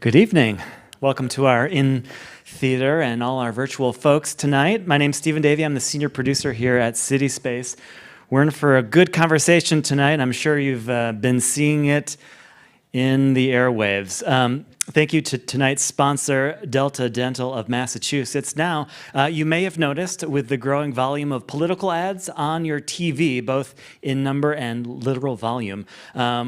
Good evening. Welcome to our in-theater and all our virtual folks tonight. My name's Stephen Davey. I'm the senior producer here at City Space. We're in for a good conversation tonight. I'm sure you've been seeing it in the airwaves. Thank you to tonight's sponsor, Delta Dental of Massachusetts. Now, you may have noticed with the growing volume of political ads on your TV, both in number and literal volume,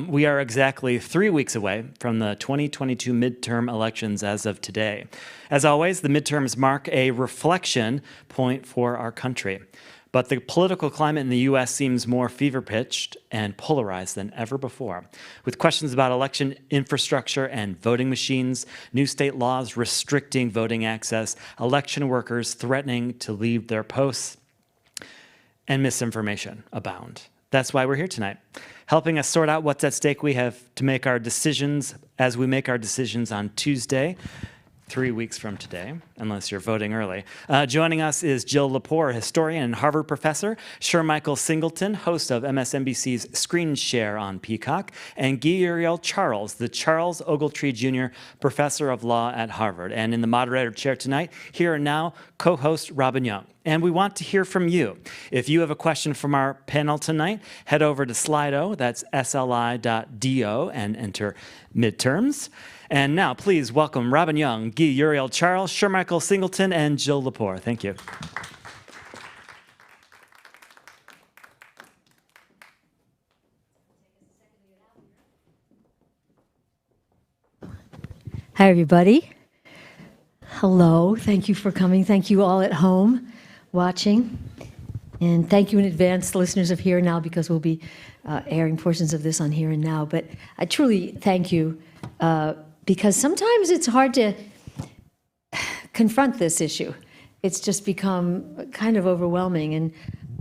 we are exactly 3 weeks away from the 2022 midterm elections as of today. As always, the midterms mark a reflection point for our country. But the political climate in the U.S. seems more fever-pitched and polarized than ever before, with questions about election infrastructure and voting machines, new state laws restricting voting access, election workers threatening to leave their posts, and misinformation abound. That's why we're here tonight, helping us sort out what's at stake. We have to make our decisions as we make our decisions on Tuesday, 3 weeks from today, unless you're voting early. Joining us is Jill Lepore, historian and Harvard professor, Shermichael Singleton, host of MSNBC's Screen Share on Peacock, and Guy Uriel Charles, the Charles Ogletree Jr. Professor of Law at Harvard. And in the moderator chair tonight, here and now, co-host Robin Young. And we want to hear from you. If you have a question from our panel tonight, head over to Slido, that's sli.do, and enter midterms. And now, please welcome Robin Young, Guy Uriel Charles, Shermichael Singleton, and Jill Lepore. Thank you. Hi, everybody. Hello. Thank you for coming. Thank you all at home watching. And thank you in advance, listeners of Here and Now, because we'll be airing portions of this on Here and Now. But I truly thank you because sometimes it's hard to confront this issue. It's just become kind of overwhelming. And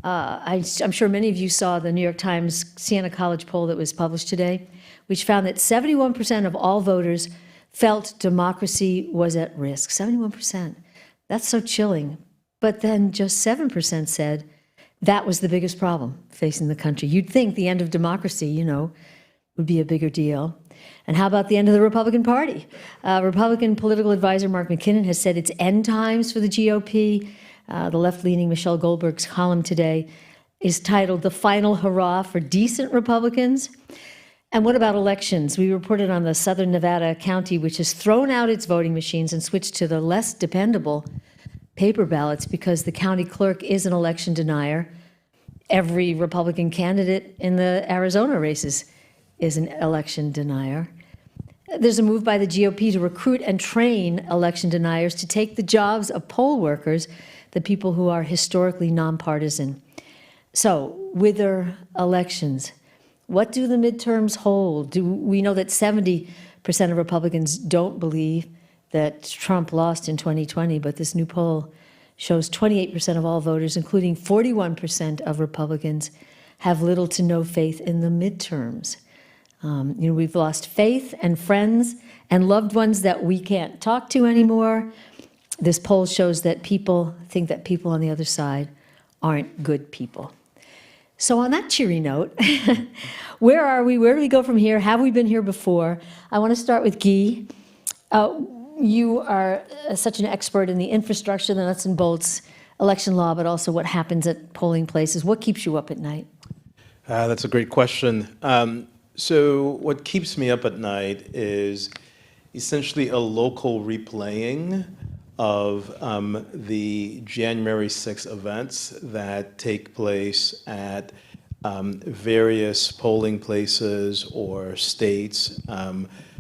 I'm sure many of you saw the New York Times Siena College poll that was published today, which found that 71% of all voters felt democracy was at risk. 71%. That's so chilling. But then just 7% said that was the biggest problem facing the country. You'd think the end of democracy, would be a bigger deal. And how about the end of the Republican Party? Republican political advisor Mark McKinnon has said it's end times for the GOP. The left-leaning Michelle Goldberg's column today is titled "The Final Hurrah for Decent Republicans." And what about elections? We reported on the Southern Nevada county, which has thrown out its voting machines and switched to the less dependable paper ballots because the county clerk is an election denier. Every Republican candidate in the Arizona races is an election denier. There's a move by the GOP to recruit and train election deniers to take the jobs of poll workers, the people who are historically nonpartisan. So, wither elections. What do the midterms hold? We know that 70% of Republicans don't believe that Trump lost in 2020, but this new poll shows 28% of all voters, including 41% of Republicans, have little to no faith in the midterms. We've lost faith and friends and loved ones that we can't talk to anymore. This poll shows that people think that people on the other side aren't good people. So on that cheery note, where are we? Where do we go from here? Have we been here before? I want to start with Guy. You are such an expert in the infrastructure, the nuts and bolts, election law, but also what happens at polling places. What keeps you up at night? That's a great question. So what keeps me up at night is essentially a local replaying of the January 6 events that take place at various polling places or states,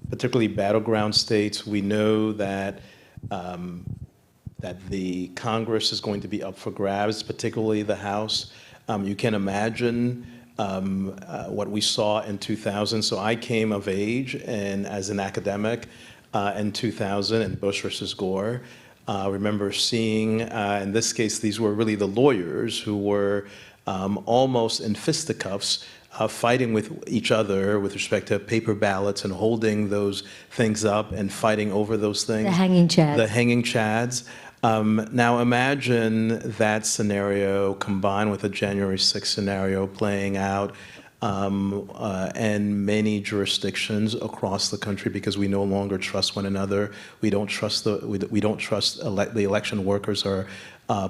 particularly battleground states. We know that that the Congress is going to be up for grabs, particularly the House. You can imagine what we saw in 2000. So I came of age and as an academic in 2000 in Bush versus Gore. I remember seeing, in this case, these were really the lawyers who were almost in fisticuffs fighting with each other with respect to paper ballots and holding those things up and fighting over those things. The hanging chads. The hanging chads. Now imagine that scenario combined with a January 6th scenario playing out and many jurisdictions across the country because we no longer trust one another. We don't trust we don't trust the election workers or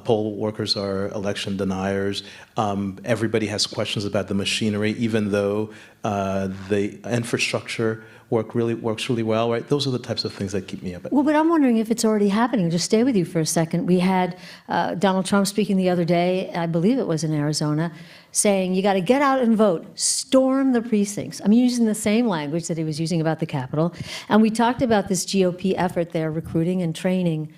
poll workers are election deniers. Everybody has questions about the machinery, even though the infrastructure works really well, right? Those are the types of things that keep me up at night. Well, but I'm wondering if it's already happening. Just stay with you for a second. We had Donald Trump speaking the other day, I believe it was in Arizona, saying you got to get out and vote, storm the precincts. I'm using the same language that he was using about the Capitol. And we talked about this GOP effort there, recruiting and training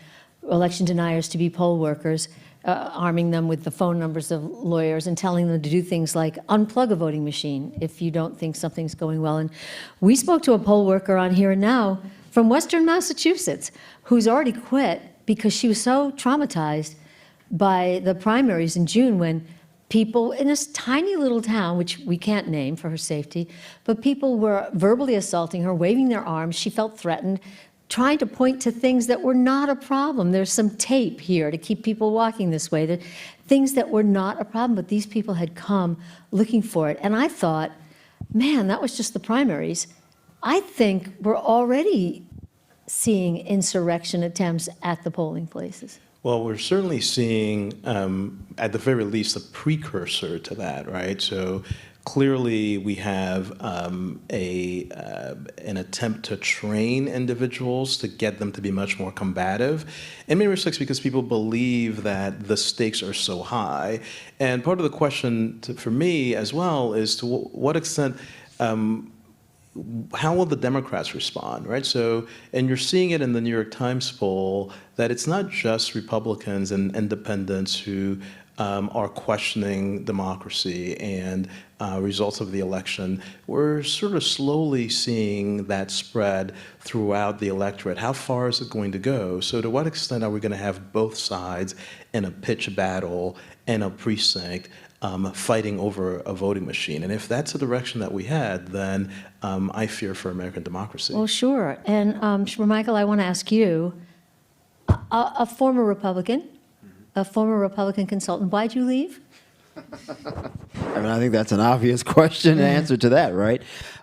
election deniers to be poll workers, arming them with the phone numbers of lawyers and telling them to do things like unplug a voting machine if you don't think something's going well. And we spoke to a poll worker on Here and Now from Western Massachusetts who's already quit because she was so traumatized by the primaries in June when people in this tiny little town, which we can't name for her safety, but people were verbally assaulting her, waving their arms. She felt threatened, trying to point to things that were not a problem. There's some tape here to keep people walking this way, that things that were not a problem, but these people had come looking for it. And I thought, man, that was just the primaries. I think we're already seeing insurrection attempts at the polling places. Well, we're certainly seeing, at the very least, a precursor to that, right? So clearly, we have an attempt to train individuals to get them to be much more combative, in many respects because people believe that the stakes are so high. And part of the question for me as well is to what extent, how will the Democrats respond, right? So, and you're seeing it in the New York Times poll that it's not just Republicans and independents who are questioning democracy and results of the election. We're sort of slowly seeing that spread throughout the electorate. How far is it going to go? So to what extent are we going to have both sides in a pitch battle in a precinct fighting over a voting machine? And if that's the direction that we had, then I fear for American democracy. Well, sure. And Michael, I want to ask you, a former Republican, a former Republican consultant, why'd you leave? I mean, I think that's an obvious question and answer to that, right?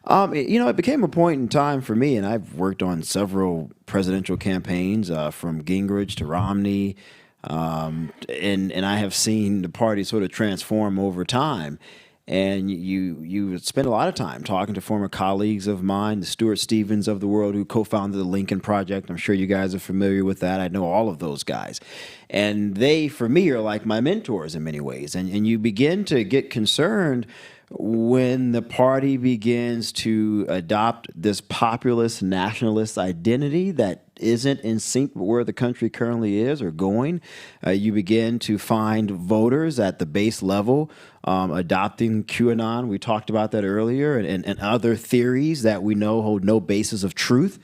You know, it became a point in time for me, and I've worked on several presidential campaigns, from Gingrich to Romney, and I have seen the party sort of transform over time. And you spend a lot of time talking to former colleagues of mine, the Stuart Stevens of the world who co-founded the Lincoln Project. I'm sure you guys are familiar with that. I know all of those guys. And they, for me, are like my mentors in many ways. And you begin to get concerned when the party begins to adopt this populist nationalist identity that isn't in sync with where the country currently is or going. You begin to find voters at the base level adopting QAnon. We talked about that earlier, and other theories that we know hold no basis of truth.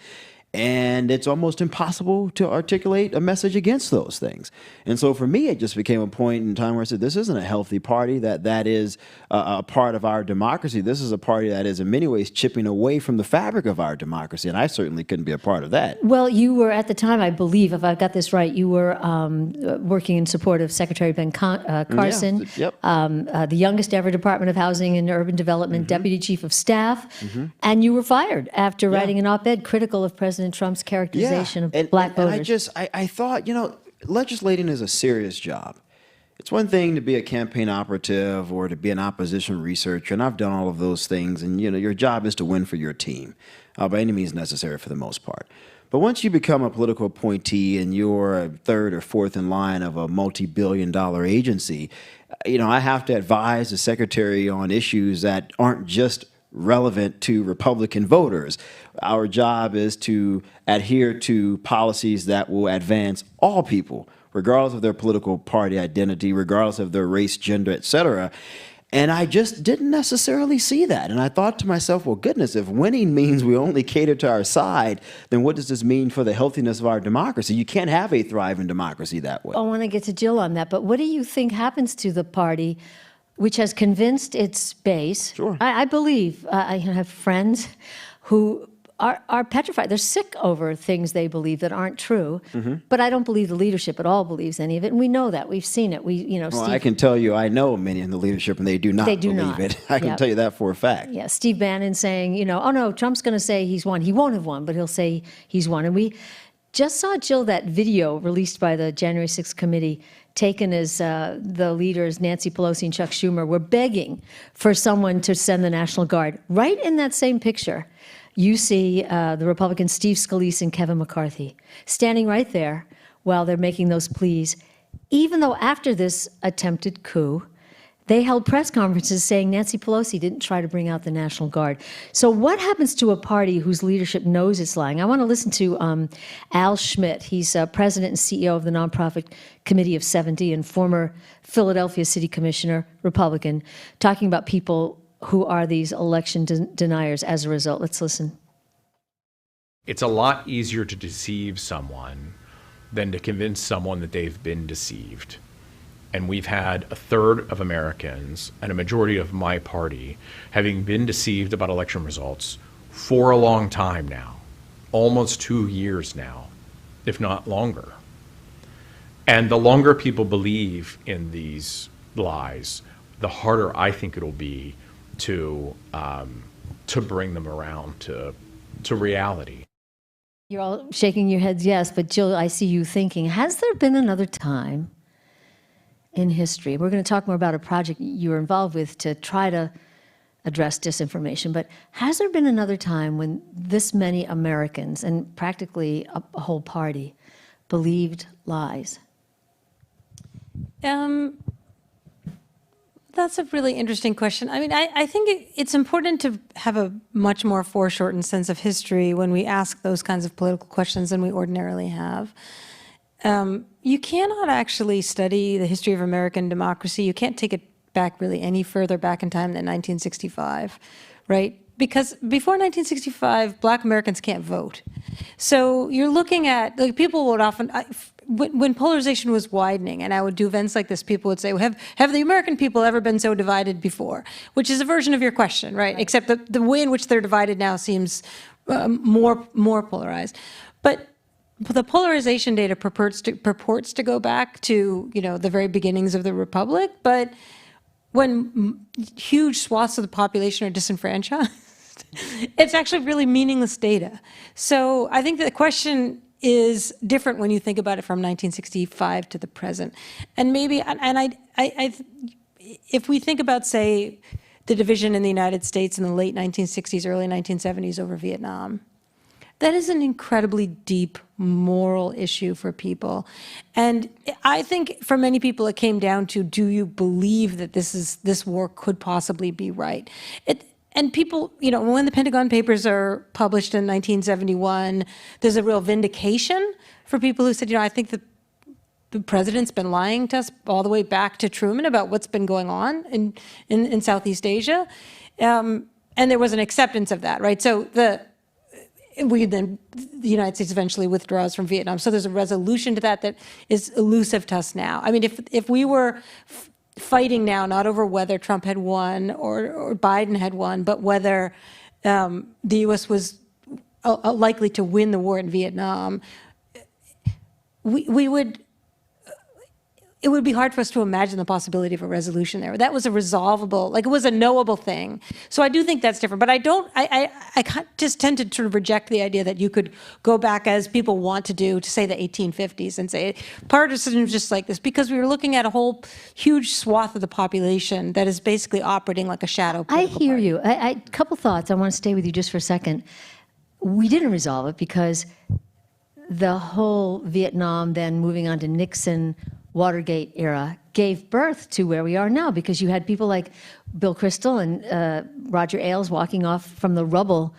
And it's almost impossible to articulate a message against those things. And so for me, it just became a point in time where I said, this isn't a healthy party that is a part of our democracy. This is a party that is in many ways chipping away from the fabric of our democracy. And I certainly couldn't be a part of that. Well, you were at the time, I believe, if I got this right, you were working in support of Secretary Ben Carson, Yeah, yep. The youngest ever Department of Housing and Urban Development Deputy Chief of Staff. And you were fired after writing an op-ed critical of President Trump's characterization of black voters. And I thought, you know, legislating is a serious job. It's one thing to be a campaign operative or to be an opposition researcher, and I've done all of those things, and you know, your job is to win for your team, by any means necessary for the most part. But once you become a political appointee and you're a third or fourth in line of a multi-billion-dollar agency, you know, I have to advise the secretary on issues that aren't just relevant to Republican voters. Our job is to adhere to policies that will advance all people, regardless of their political party identity, regardless of their race, gender, etc. And I just didn't necessarily see that. And I thought to myself, well, goodness, if winning means we only cater to our side, then what does this mean for the healthiness of our democracy? You can't have a thriving democracy that way. I want to get to Jill on that, but what do you think happens to the party which has convinced its base? Sure. I believe, I have friends who are petrified. They're sick over things they believe that aren't true. But I don't believe the leadership at all believes any of it, and we know that. We've seen it. Well, Steve, I can tell you, I know many in the leadership, and they do not believe it. I can tell you that for a fact. Yeah, Steve Bannon saying, oh no, Trump's going to say he's won. He won't have won, but he'll say he's won. And we just saw, Jill, that video released by the January 6th committee, taken as the leaders, Nancy Pelosi and Chuck Schumer, were begging for someone to send the National Guard. Right in that same picture, you see the Republicans Steve Scalise and Kevin McCarthy standing right there while they're making those pleas, even though after this attempted coup, they held press conferences saying Nancy Pelosi didn't try to bring out the National Guard. So what happens to a party whose leadership knows it's lying? I want to listen to Al Schmidt. He's president and CEO of the nonprofit Committee of 70 and former Philadelphia City Commissioner, Republican, talking about people who are these election deniers as a result. Let's listen. It's a lot easier to deceive someone than to convince someone that they've been deceived. And we've had a third of Americans and a majority of my party having been deceived about election results for a long time now, almost 2 years now, if not longer. And the longer people believe in these lies, the harder I think it'll be to bring them around to reality. You're all shaking your heads, yes, but Jill, I see you thinking, has there been another time in history? We're going to talk more about a project you were involved with to try to address disinformation, but has there been another time when this many Americans, and practically a whole party, believed lies? That's a really interesting question. I mean, I think it's important to have a much more foreshortened sense of history when we ask those kinds of political questions than we ordinarily have. You cannot actually study the history of American democracy. You can't take it back really any further back in time than 1965, right? Because before 1965, Black Americans can't vote. So you're looking at, like, people would often, when polarization was widening, and I would do events like this, people would say, well, have the American people ever been so divided before? Which is a version of your question, right? Except the way in which they're divided now seems more polarized. But the polarization data purports to go back to, the very beginnings of the Republic, but when huge swaths of the population are disenfranchised, it's actually really meaningless data. So I think that the question is different when you think about it from 1965 to the present. And maybe, if we think about, say, the division in the United States in the late 1960s, early 1970s over Vietnam, that is an incredibly deep moral issue for people. And I think for many people it came down to, do you believe that this war could possibly be right? And people, when the Pentagon Papers are published in 1971, there's a real vindication for people who said, I think that the president's been lying to us all the way back to Truman about what's been going on in Southeast Asia. And there was an acceptance of that, right? So the United States eventually withdraws from Vietnam. So there's a resolution to that is elusive to us now. I mean, if we were fighting now, not over whether Trump had won or Biden had won, but whether the U.S. was likely to win the war in Vietnam, it would be hard for us to imagine the possibility of a resolution there. That was a resolvable, it was a knowable thing. So I do think that's different. But I just tend to sort of reject the idea that you could go back, as people want to do, to say the 1850s and say partisan is just like this, because we were looking at a whole huge swath of the population that is basically operating like a shadow political I hear party. you. A couple thoughts. I want to stay with you just for a second. We didn't resolve it because the whole Vietnam, then moving on to Nixon, Watergate era gave birth to where we are now, because you had people like Bill Kristol and Roger Ailes walking off from the rubble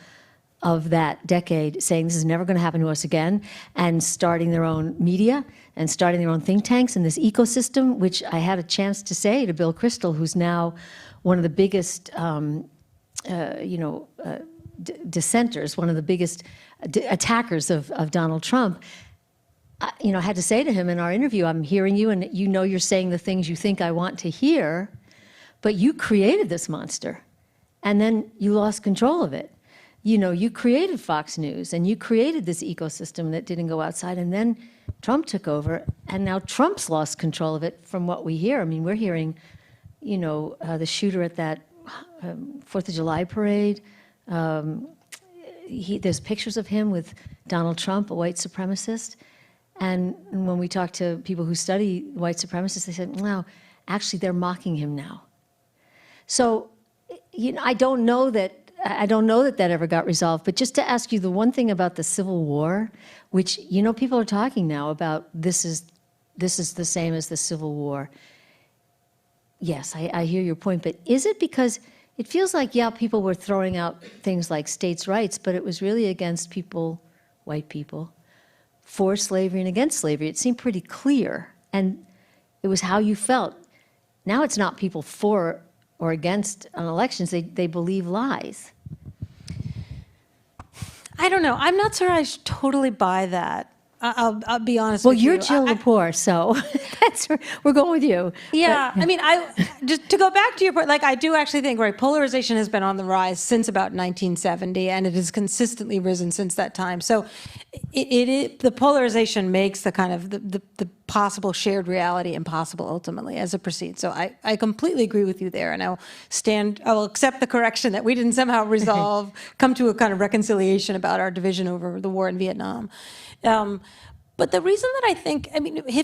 of that decade saying this is never going to happen to us again, and starting their own media and starting their own think tanks in this ecosystem, which I had a chance to say to Bill Kristol, who's now one of the biggest dissenters, one of the biggest attackers of Donald Trump. I had to say to him in our interview, I'm hearing you, and you're saying the things you think I want to hear, but you created this monster, and then you lost control of it. you created Fox News and you created this ecosystem that didn't go outside, and then Trump took over, and now Trump's lost control of it from what we hear. I mean, we're hearing, the shooter at that 4th of July parade, there's pictures of him with Donald Trump, a white supremacist. And when we talk to people who study white supremacists, they said, no, actually, they're mocking him now. So, I don't know that that ever got resolved. But just to ask you the one thing about the Civil War, which, people are talking now about this is the same as the Civil War. Yes, I hear your point. But is it because it feels like, people were throwing out things like states' rights, but it was really against people, white people, for slavery and against slavery. It seemed pretty clear. And it was how you felt. Now it's not people for or against on elections. They believe lies. I don't know. I'm not sure I totally buy that. I'll be honest Well, with you. you're Jill Lepore, so we're going with you. Yeah, I mean, just to go back to your point, I do actually think, right, polarization has been on the rise since about 1970, and it has consistently risen since that time. So the polarization makes the kind of the possible shared reality impossible ultimately as it proceeds. So I completely agree with you there, and I will accept the correction that we didn't somehow come to a kind of reconciliation about our division over the war in Vietnam. But the reason that I think,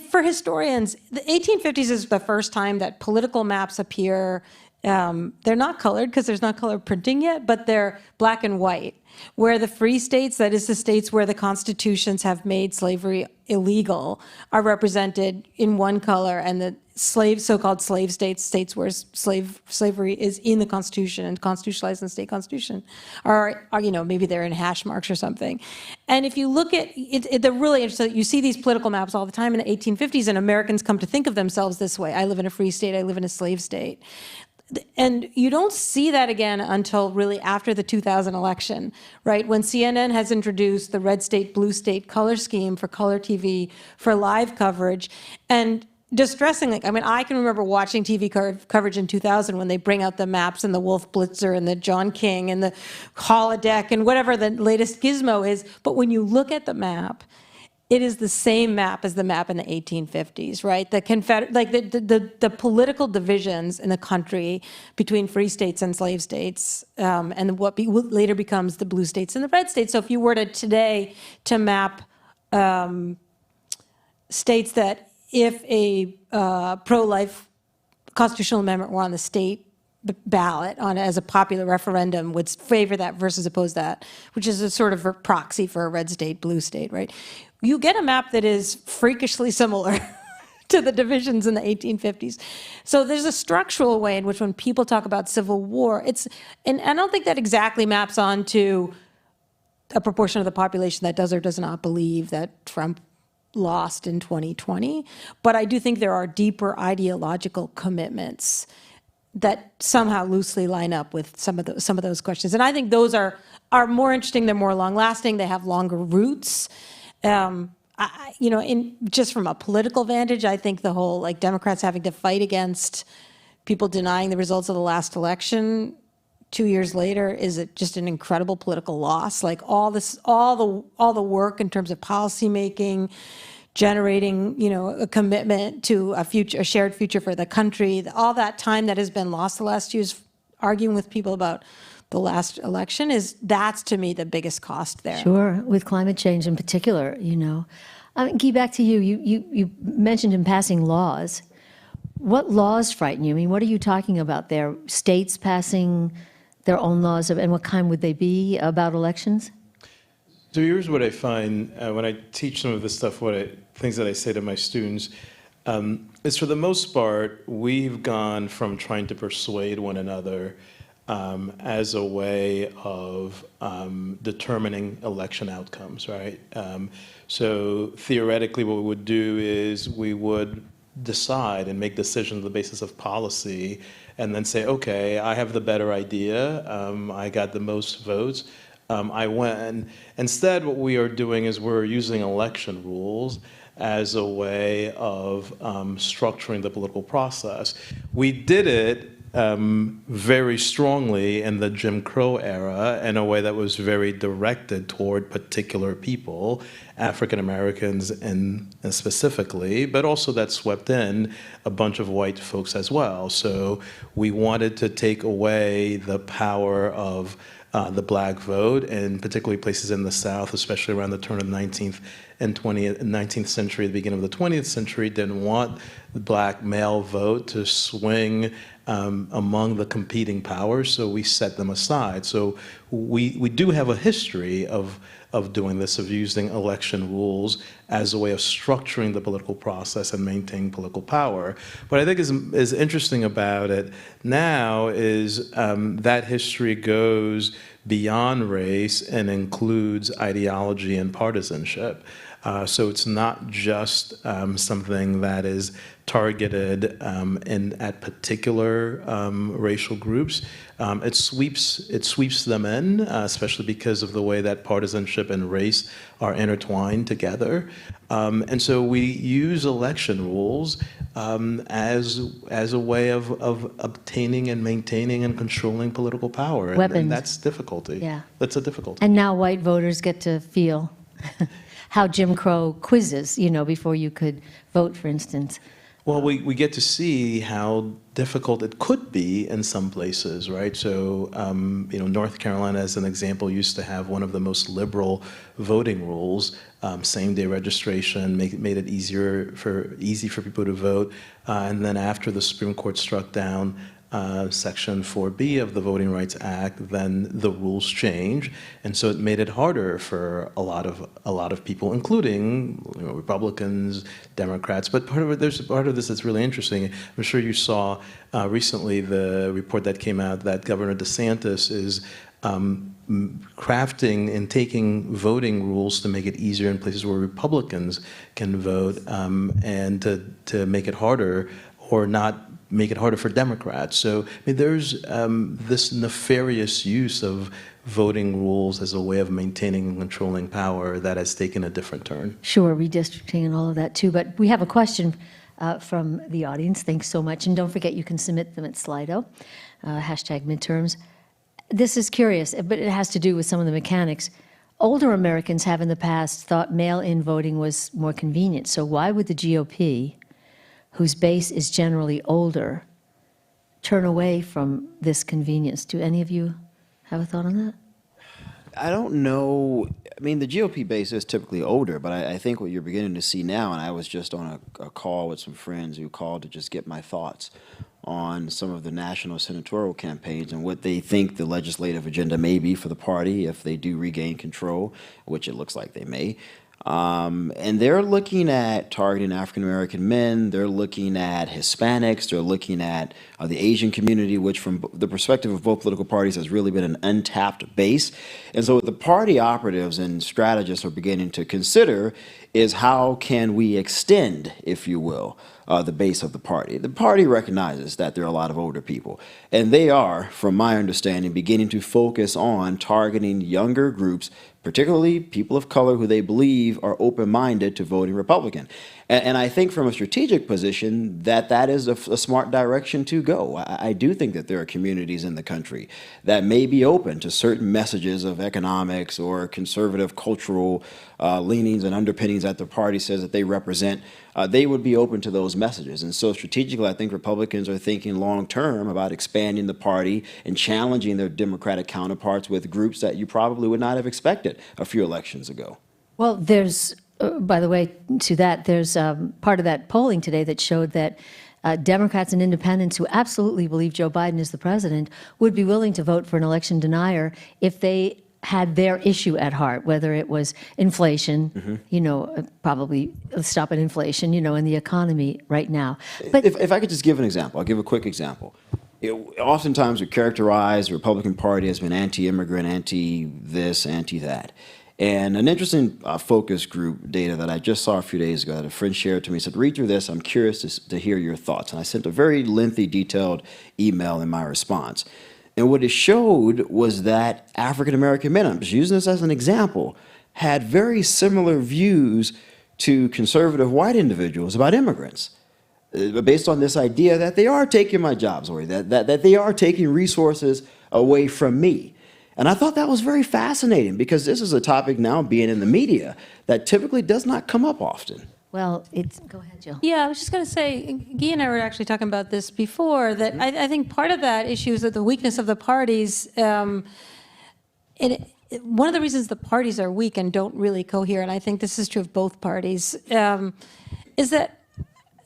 for historians, the 1850s is the first time that political maps appear. They're not colored because there's not color printing yet, but they're black and white, where the free states, that is the states where the constitutions have made slavery illegal, are represented in one color, and the so-called slave states, states where slavery is in the Constitution and constitutionalized in the state constitution, are maybe they're in hash marks or something. And if you look at it, they're really interesting. You see these political maps all the time in the 1850s, and Americans come to think of themselves this way. I live in a free state, I live in a slave state. And you don't see that again until really after the 2000 election, right? When CNN has introduced the red state, blue state color scheme for color TV for live coverage. And distressingly, I can remember watching TV coverage in 2000 when they bring out the maps and the Wolf Blitzer and the John King and the holodeck and whatever the latest gizmo is. But when you look at the map, it is the same map as the map in the 1850s, right? The political divisions in the country between free states and slave states, and what later becomes the blue states and the red states. So if you were to map states that if a pro-life constitutional amendment were on the state ballot as a popular referendum, would favor that versus oppose that, which is a sort of a proxy for a red state, blue state, right? You get a map that is freakishly similar to the divisions in the 1850s. So there's a structural way in which when people talk about Civil War, and I don't think that exactly maps onto a proportion of the population that does or does not believe that Trump lost in 2020. But I do think there are deeper ideological commitments that somehow loosely line up with some of those questions. And I think those are more interesting, they're more long-lasting, they have longer roots. Just from a political vantage, I think the whole Democrats having to fight against people denying the results of the last election 2 years later is just an incredible political loss. All the work in terms of policy making, generating a commitment to a shared future for the country, all that time that has been lost the last 2 years, arguing with people about the last election, that's to me the biggest cost there. Sure, with climate change in particular, Guy, back to you. You mentioned in passing laws. What laws frighten you? What are you talking about there? States passing their own laws, and what kind would they be about elections? So here's what I find when I teach some of this stuff, things that I say to my students, is for the most part, we've gone from trying to persuade one another as a way of determining election outcomes, right? So theoretically, what we would do is we would decide and make decisions on the basis of policy and then say, okay, I have the better idea, I got the most votes, I win. Instead, what we are doing is we're using election rules as a way of structuring the political process. We did it very strongly in the Jim Crow era in a way that was very directed toward particular people, African Americans and specifically, but also that swept in a bunch of white folks as well. So we wanted to take away the power of the black vote, and particularly places in the South, especially around the turn of the 19th and 19th century, the beginning of the 20th century, didn't want the black male vote to swing among the competing powers, so we set them aside. So we do have a history of doing this, of using election rules as a way of structuring the political process and maintaining political power. What I think is interesting about it now is that history goes beyond race and includes ideology and partisanship. So it's not just something that is targeted at particular racial groups. It sweeps them in, especially because of the way that partisanship and race are intertwined together. And so we use election rules as a way of obtaining and maintaining and controlling political power. Weapons. And that's difficulty. Yeah. That's a difficulty. And now white voters get to feel how Jim Crow quizzes, before you could vote, for instance. Well, we get to see how difficult it could be in some places, right? So, North Carolina, as an example, used to have one of the most liberal voting rules, same-day registration, made it easy for people to vote. And then after the Supreme Court struck down Section 4B of the Voting Rights Act, then the rules changed, and so it made it harder for a lot of people, including Republicans, Democrats. But there's part of this that's really interesting. I'm sure you saw recently the report that came out that Governor DeSantis is crafting and taking voting rules to make it easier in places where Republicans can vote, and to make it harder or not make it harder for Democrats. So there's this nefarious use of voting rules as a way of maintaining and controlling power that has taken a different turn. Sure, redistricting and all of that too. But we have a question from the audience. Thanks so much. And don't forget, you can submit them at Slido, #midterms. This is curious, but it has to do with some of the mechanics. Older Americans have in the past thought mail-in voting was more convenient. So why would the GOP, whose base is generally older, turn away from this convenience? Do any of you have a thought on that? I don't know. I mean, the GOP base is typically older, but I think what you're beginning to see now, and I was just on a call with some friends who called to just get my thoughts on some of the national senatorial campaigns and what they think the legislative agenda may be for the party if they do regain control, which it looks like they may. And they're looking at targeting African-American men, they're looking at Hispanics, they're looking at the Asian community, which from the perspective of both political parties has really been an untapped base. And so what the party operatives and strategists are beginning to consider is how can we extend, if you will, the base of the party. The party recognizes that there are a lot of older people, and they are, from my understanding, beginning to focus on targeting younger groups, particularly people of color who they believe are open-minded to voting Republican. And I think from a strategic position that is a smart direction to go. I do think that there are communities in the country that may be open to certain messages of economics or conservative cultural leanings and underpinnings that the party says that they represent. They would be open to those messages. And so strategically, I think Republicans are thinking long-term about expanding the party and challenging their Democratic counterparts with groups that you probably would not have expected a few elections ago. Well, there's, by the way, to that, there's part of that polling today that showed that Democrats and independents who absolutely believe Joe Biden is the president would be willing to vote for an election denier if they had their issue at heart, whether it was inflation, probably stopping inflation, in the economy right now. But if I could just give an example, I'll give a quick example. Oftentimes we characterize the Republican Party as being anti-immigrant, anti-this, anti-that. And an interesting focus group data that I just saw a few days ago that a friend shared to me said, read through this, I'm curious to hear your thoughts. And I sent a very lengthy, detailed email in my response. And what it showed was that African-American men, I'm just using this as an example, had very similar views to conservative white individuals about immigrants. based on this idea that they are taking my jobs away, that they are taking resources away from me. And I thought that was very fascinating because this is a topic now being in the media that typically does not come up often. Well, go ahead, Jill. Yeah, I was just going to say, Guy and I were actually talking about this before, that I think part of that issue is that the weakness of the parties, one of the reasons the parties are weak and don't really cohere, and I think this is true of both parties, is that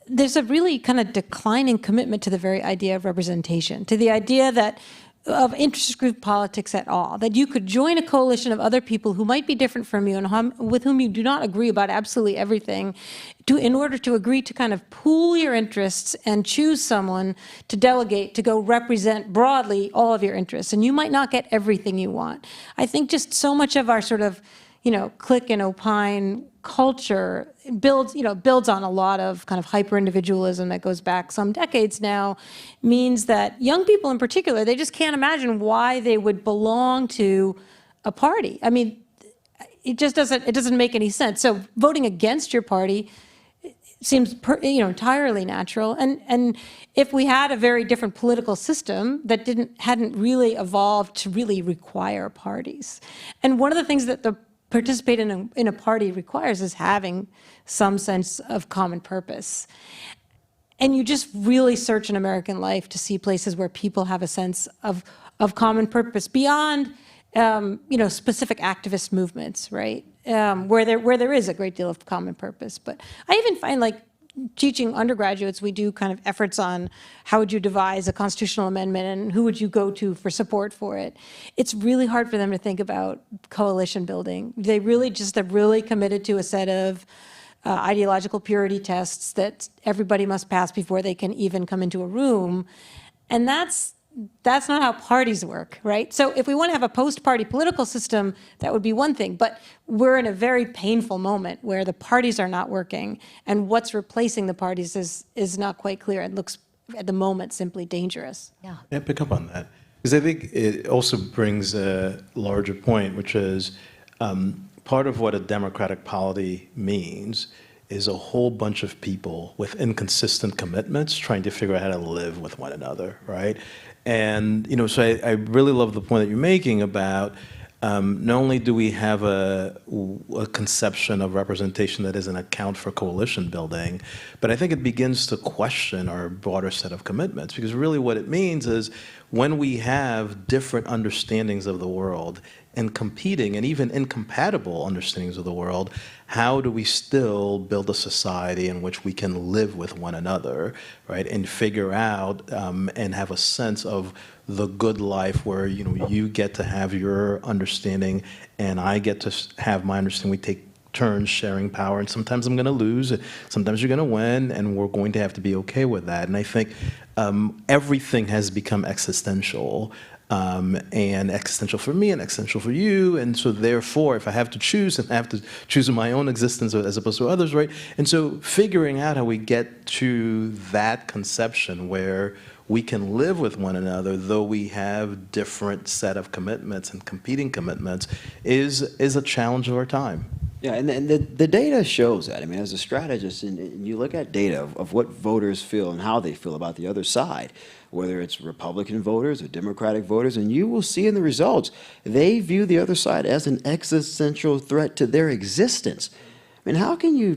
there's a really kind of declining commitment to the very idea of representation, to the idea that of interest group politics at all, that you could join a coalition of other people who might be different from you and with whom you do not agree about absolutely everything, in order to agree to kind of pool your interests and choose someone to delegate to go represent broadly all of your interests. And you might not get everything you want. I think just so much of our sort of, click and opine culture builds on a lot of kind of hyper-individualism that goes back some decades now, means that young people in particular, they just can't imagine why they would belong to a party. I mean, it doesn't make any sense. So voting against your party seems entirely natural. And if we had a very different political system that hadn't really evolved to really require parties. And one of the things that the participate in a party requires is having some sense of common purpose. And you just really search in American life to see places where people have a sense of common purpose beyond specific activist movements, right? Where there is a great deal of common purpose. But I even find, like, teaching undergraduates, we do kind of efforts on how would you devise a constitutional amendment and who would you go to for support for it. It's really hard for them to think about coalition building. They really just are really committed to a set of ideological purity tests that everybody must pass before they can even come into a room. And that's not how parties work, right? So if we want to have a post-party political system, that would be one thing. But we're in a very painful moment where the parties are not working, and what's replacing the parties is not quite clear. It looks, at the moment, simply dangerous. Yeah. Yeah, pick up on that. Because I think it also brings a larger point, which is part of what a democratic polity means is a whole bunch of people with inconsistent commitments trying to figure out how to live with one another, right? And, so I really love the point that you're making about not only do we have a conception of representation that doesn't account for coalition building, but I think it begins to question our broader set of commitments. Because really what it means is when we have different understandings of the world and competing and even incompatible understandings of the world, how do we still build a society in which we can live with one another, right? And figure out and have a sense of the good life where, you get to have your understanding and I get to have my understanding. We take turns sharing power, and sometimes I'm going to lose, sometimes you're going to win, and we're going to have to be okay with that. And I think everything has become existential. And existential for me and existential for you. And so therefore, if I have to choose, and I have to choose my own existence as opposed to others, right? And so figuring out how we get to that conception where we can live with one another, though we have different set of commitments and competing commitments, is a challenge of our time. Yeah, and the data shows that. I mean, as a strategist, and you look at data of what voters feel and how they feel about the other side, whether it's Republican voters or Democratic voters, and you will see in the results, they view the other side as an existential threat to their existence. I mean, how can you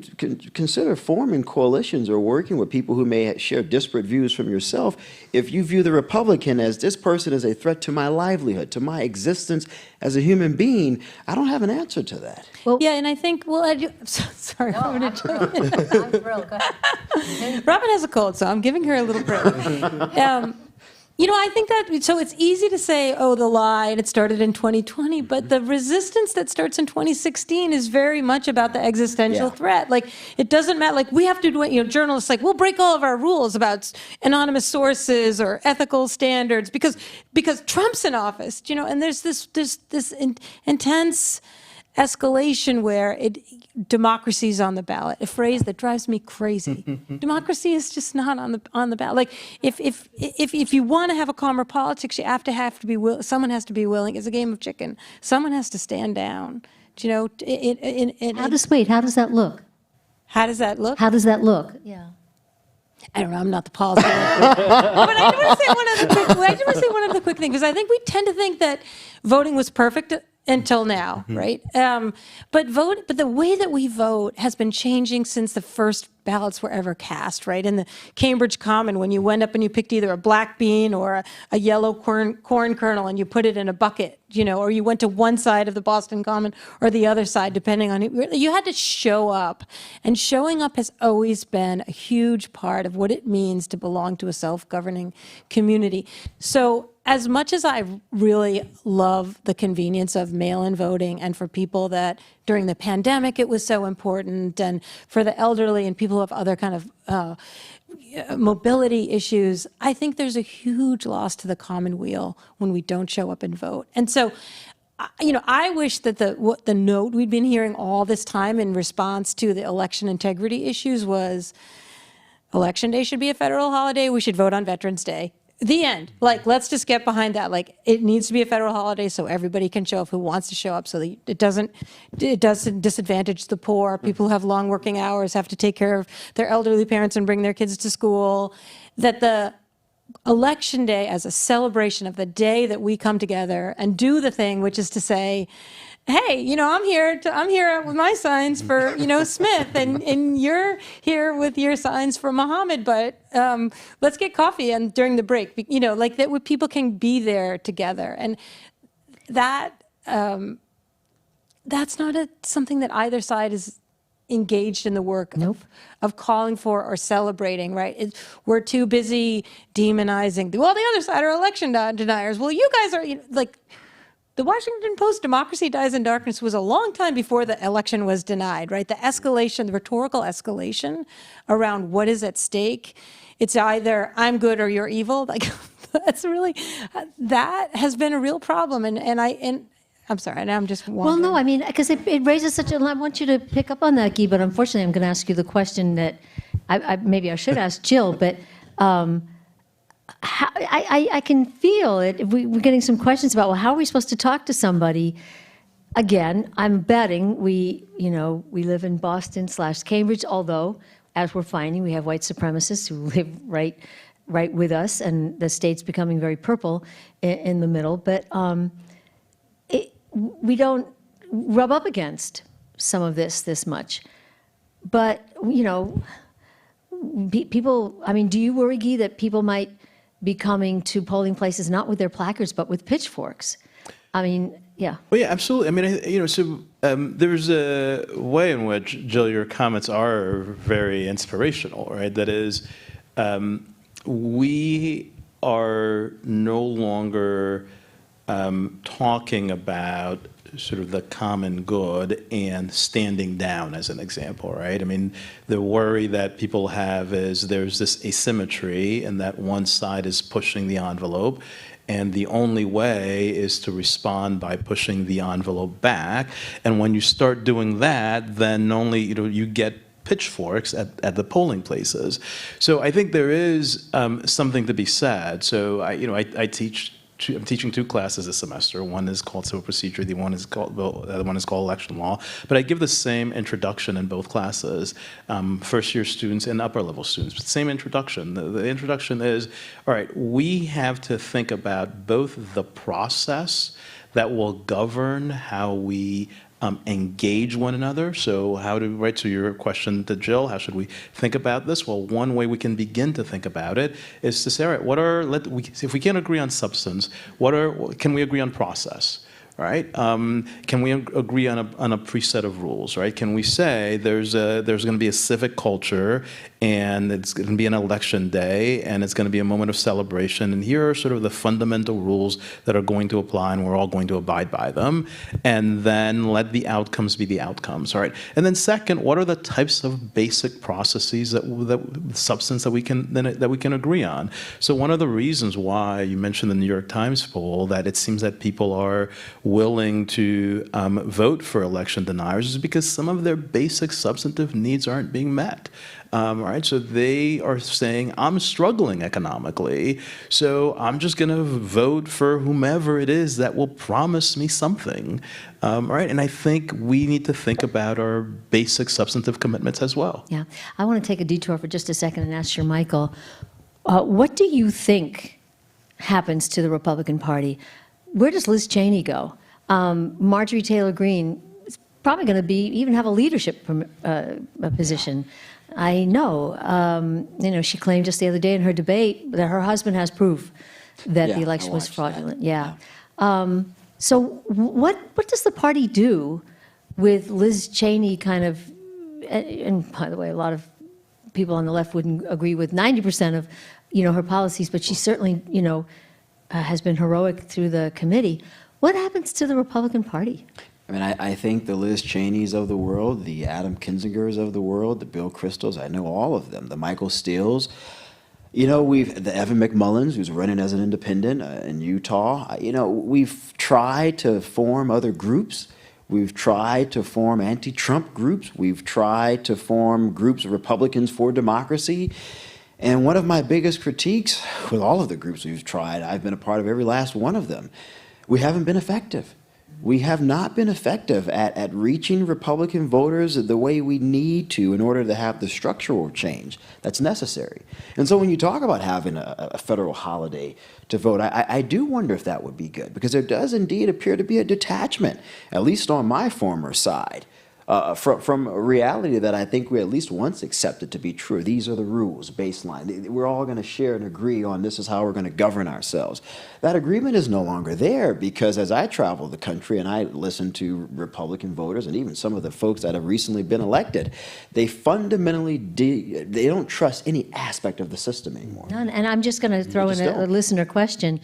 consider forming coalitions or working with people who may share disparate views from yourself if you view the Republican as this person is a threat to my livelihood, to my existence as a human being? I don't have an answer to that. Well, yeah, and I think, sorry, No, I'm going to jump in. I'm thrilled. Go ahead. Robin has a cold, so I'm giving her a little break. I think that, so it's easy to say, oh, the lie, and it started in 2020, but the resistance that starts in 2016 is very much about the existential threat. Like, it doesn't matter, like, we have to do it, journalists, like, we'll break all of our rules about anonymous sources or ethical standards because Trump's in office, and there's this intense escalation where democracy's on the ballot, a phrase that drives me crazy. Democracy is just not on the ballot. Like, if you want to have a calmer politics, you have to be someone has to be willing. It's a game of chicken. Someone has to stand down. How does that look? How does that look? How does that look? Yeah. I don't know, I'm not the policy expert. But I do want to say one other quick thing, because I think we tend to think that voting was perfect until now, right? But the way that we vote has been changing since the first ballots were ever cast, right? In the Cambridge Common, when you went up and you picked either a black bean or a yellow corn kernel and you put it in a bucket, or you went to one side of the Boston Common or the other side, depending on who, you had to show up. And showing up has always been a huge part of what it means to belong to a self-governing community. So as much as I really love the convenience of mail-in voting, and for people that during the pandemic it was so important, and for the elderly and people who have other kind of mobility issues, I think there's a huge loss to the commonweal when we don't show up and vote. And so, I wish that the note we'd been hearing all this time in response to the election integrity issues was, Election Day should be a federal holiday, we should vote on Veterans Day. The end. Like, let's just get behind that. Like, it needs to be a federal holiday so everybody can show up who wants to show up, so that it doesn't disadvantage the poor. People who have long working hours have to take care of their elderly parents and bring their kids to school. That the Election Day, as a celebration of the day that we come together and do the thing, which is to say, hey, I'm here with my signs for, Smith, and you're here with your signs for Muhammad, but let's get coffee and during the break, like that, where people can be there together. And that, that's not something that either side is engaged in the work of calling for or celebrating, right? We're too busy demonizing, the other side are election deniers. Well, you guys are, like, the Washington Post "Democracy Dies in Darkness" was a long time before the election was denied, right? The escalation, the rhetorical escalation around what is at stake, it's either I'm good or you're evil. Like, that's really, that has been a real problem. And I'm sorry, and I'm just wondering. Well, no, I mean, because it raises such a, I want you to pick up on that, Guy, but unfortunately I'm going to ask you the question that maybe I should ask Jill, but I can feel it. We're getting some questions about, well, how are we supposed to talk to somebody? Again, I'm betting we live in Boston/Cambridge, although, as we're finding, we have white supremacists who live right with us, and the state's becoming very purple in the middle. But we don't rub up against some of this much. But, people, I mean, do you worry, Guy, that people might be coming to polling places not with their placards but with pitchforks? I mean, yeah. Well, yeah, absolutely. I mean, there's a way in which, Jill, your comments are very inspirational, right? That is, we are no longer talking about sort of the common good and standing down as an example, right? I mean, the worry that people have is there's this asymmetry and that one side is pushing the envelope, and the only way is to respond by pushing the envelope back. And when you start doing that, then only, you get pitchforks at the polling places. So I think there is something to be said. So I'm teaching two classes this semester. One is called civil procedure. The other one is called election law. But I give the same introduction in both classes, first-year students and upper-level students. But same introduction. The introduction is, all right, we have to think about both the process that will govern how we engage one another. So so your question to Jill, how should we think about this? Well, one way we can begin to think about it is to say, all right, if we can't agree on substance, can we agree on process? Right? Can we agree on a preset of rules? Right? Can we say there's going to be a civic culture, and it's going to be an election day, and it's going to be a moment of celebration, and here are sort of the fundamental rules that are going to apply, and we're all going to abide by them, and then let the outcomes be the outcomes. All right? And then second, what are the types of basic processes substance that we can agree on? So one of the reasons why you mentioned the New York Times poll, that it seems that people are willing to vote for election deniers is because some of their basic substantive needs aren't being met. Right? So they are saying, I'm struggling economically, so I'm just going to vote for whomever it is that will promise me something. Right? And I think we need to think about our basic substantive commitments as well. Yeah. I want to take a detour for just a second and ask you, Michael, what do you think happens to the Republican Party? Where does Liz Cheney go? Marjorie Taylor Greene is probably going to even have a leadership position. I know, she claimed just the other day in her debate that her husband has proof that the election was fraudulent. Yeah. So what does the party do with Liz Cheney kind of, and by the way, a lot of people on the left wouldn't agree with 90% of, her policies, but she certainly, has been heroic through the committee. What happens to the Republican Party? I mean, I think the Liz Cheneys of the world, the Adam Kinzingers of the world, the Bill Kristols, I know all of them, the Michael Steeles. The Evan McMullins, who's running as an independent in Utah. We've tried to form other groups. We've tried to form anti-Trump groups. We've tried to form groups of Republicans for democracy. And one of my biggest critiques with all of the groups we've tried, I've been a part of every last one of them, we haven't been effective. We have not been effective at reaching Republican voters the way we need to in order to have the structural change that's necessary. And so when you talk about having a federal holiday to vote, I do wonder if that would be good, because there does indeed appear to be a detachment, at least on my former side, from a reality that I think we at least once accepted to be true. These are the rules, baseline. We're all going to share and agree on this is how we're going to govern ourselves. That agreement is no longer there, because as I travel the country and I listen to Republican voters and even some of the folks that have recently been elected, they fundamentally they don't trust any aspect of the system anymore. None. And I'm just going to throw in a listener question.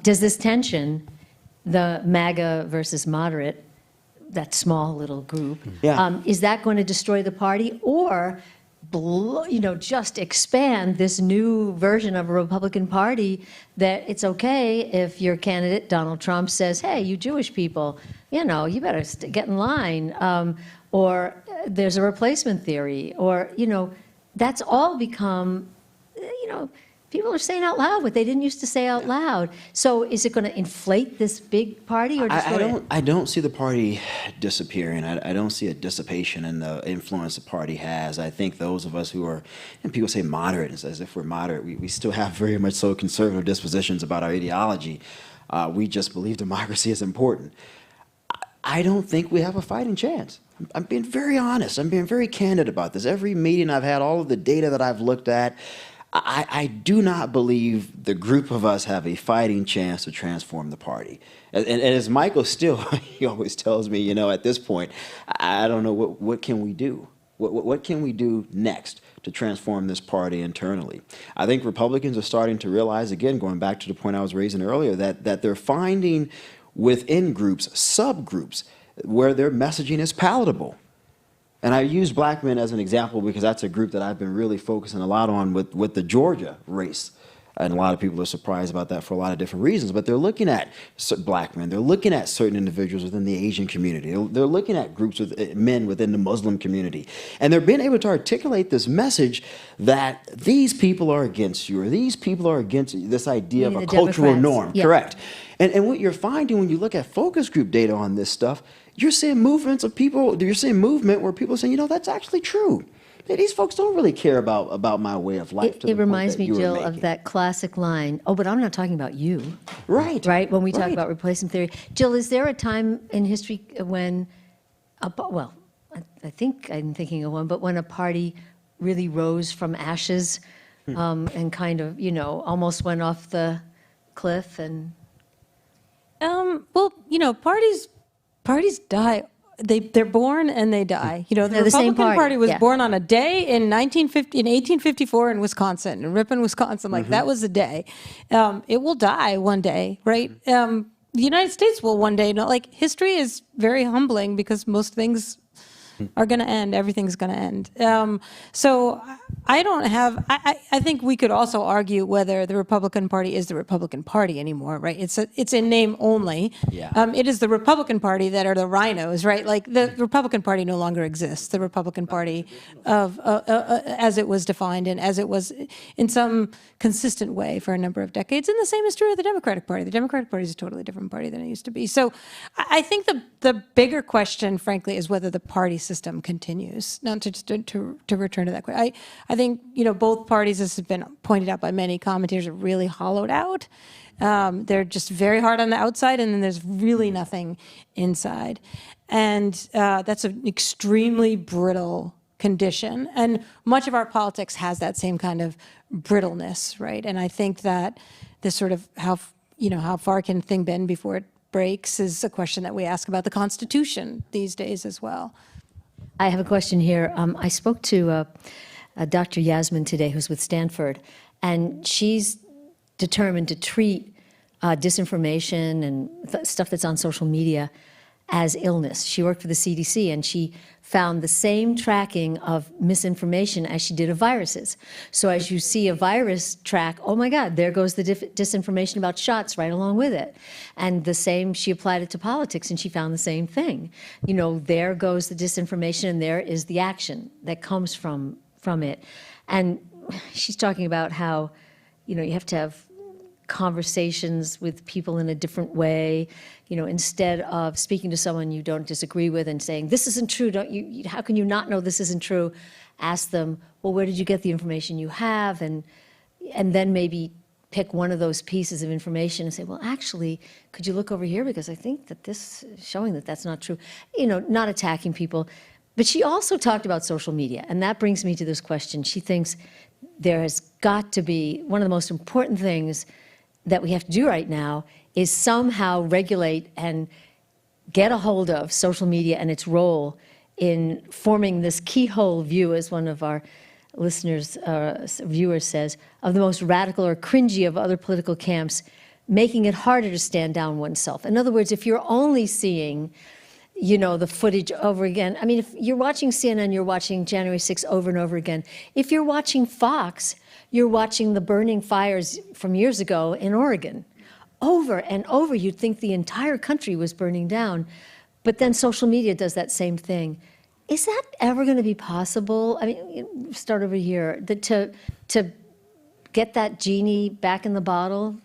Does this tension, the MAGA versus moderate, that small little group, is that going to destroy the party, or just expand this new version of a Republican Party that it's okay if your candidate, Donald Trump, says, hey, you Jewish people, you better get in line, or there's a replacement theory, or, that's all become, people are saying out loud what they didn't used to say out loud. So is it going to inflate this big party or destroy it? I don't see the party disappearing. I don't see a dissipation in the influence the party has. I think those of us who are, and people say moderate, and as if we're moderate, we still have very much so conservative dispositions about our ideology. We just believe democracy is important. I don't think we have a fighting chance. I'm being very honest. I'm being very candid about this. Every meeting I've had, all of the data that I've looked at, I do not believe the group of us have a fighting chance to transform the party. And as Michael Steele, he always tells me, at this point, I don't know, what can we do? What can we do next to transform this party internally? I think Republicans are starting to realize, again, going back to the point I was raising earlier, that they're finding within groups, subgroups, where their messaging is palatable. And I use black men as an example because that's a group that I've been really focusing a lot on with the Georgia race. And a lot of people are surprised about that for a lot of different reasons. But they're looking at black men. They're looking at certain individuals within the Asian community. They're looking at groups of men within the Muslim community. And they're being able to articulate this message that these people are against you, or these people are against this idea of a cultural norm. Yeah. Correct. And what you're finding when you look at focus group data on this stuff, you're seeing movements of people, you're seeing movement where people are saying, that's actually true. These folks don't really care about my way of life. It reminds me, Jill, of that classic line, but I'm not talking about you. Right. Right, when we talk about replacement theory. Jill, is there a time in history when, I think I'm thinking of one, but when a party really rose from ashes and kind of, almost went off the cliff? And parties die. They're born and they die. The Republican Party was born on a day in 1854 in Wisconsin, in Ripon, Wisconsin. That was the day. It will die one day, right? The United States will one day. History is very humbling because most things are going to end, everything's going to end. So I don't have, I think we could also argue whether the Republican Party is the Republican Party anymore, right? It's in name only. Yeah. It is the Republican Party that are the rhinos, right? Like the Republican Party no longer exists. The Republican Party of as it was defined and as it was in some consistent way for a number of decades. And the same is true of the Democratic Party. The Democratic Party is a totally different party than it used to be. So I think the bigger question, frankly, is whether the party system continues. Now, to return to that question, I think, you know, both parties, as has been pointed out by many commentators, are really hollowed out. They're just very hard on the outside, and then there's really nothing inside. And that's an extremely brittle condition. And much of our politics has that same kind of brittleness, right? And I think that this sort of how far can a thing bend before it breaks is a question that we ask about the Constitution these days as well. I have a question here. I spoke to Dr. Yasmin today, who's with Stanford, and she's determined to treat disinformation and stuff that's on social media as illness. She worked for the CDC, and she found the same tracking of misinformation as she did of viruses. So as you see a virus track, oh my God, there goes the disinformation about shots right along with it. And the same, she applied it to politics, and she found the same thing. You know, there goes the disinformation, and there is the action that comes from it. And she's talking about how, you know, you have to have conversations with people in a different way, you know, instead of speaking to someone you don't disagree with and saying, this isn't true, how can you not know this isn't true? Ask them, well, where did you get the information you have? And then maybe pick one of those pieces of information and say, well, actually, could you look over here? Because I think that this is showing that that's not true. You know, not attacking people. But she also talked about social media, and that brings me to this question. She thinks there has got to be, one of the most important things that we have to do right now is somehow regulate and get a hold of social media and its role in forming this keyhole view, as one of our listeners, viewers says, of the most radical or cringy of other political camps, making it harder to stand down oneself. In other words, if you're only seeing, you know, the footage over again, I mean, if you're watching CNN, you're watching January 6th over and over again. If you're watching Fox, you're watching the burning fires from years ago in Oregon. Over and over, you'd think the entire country was burning down. But then social media does that same thing. Is that ever going to be possible? I mean, start over here, to get that genie back in the bottle?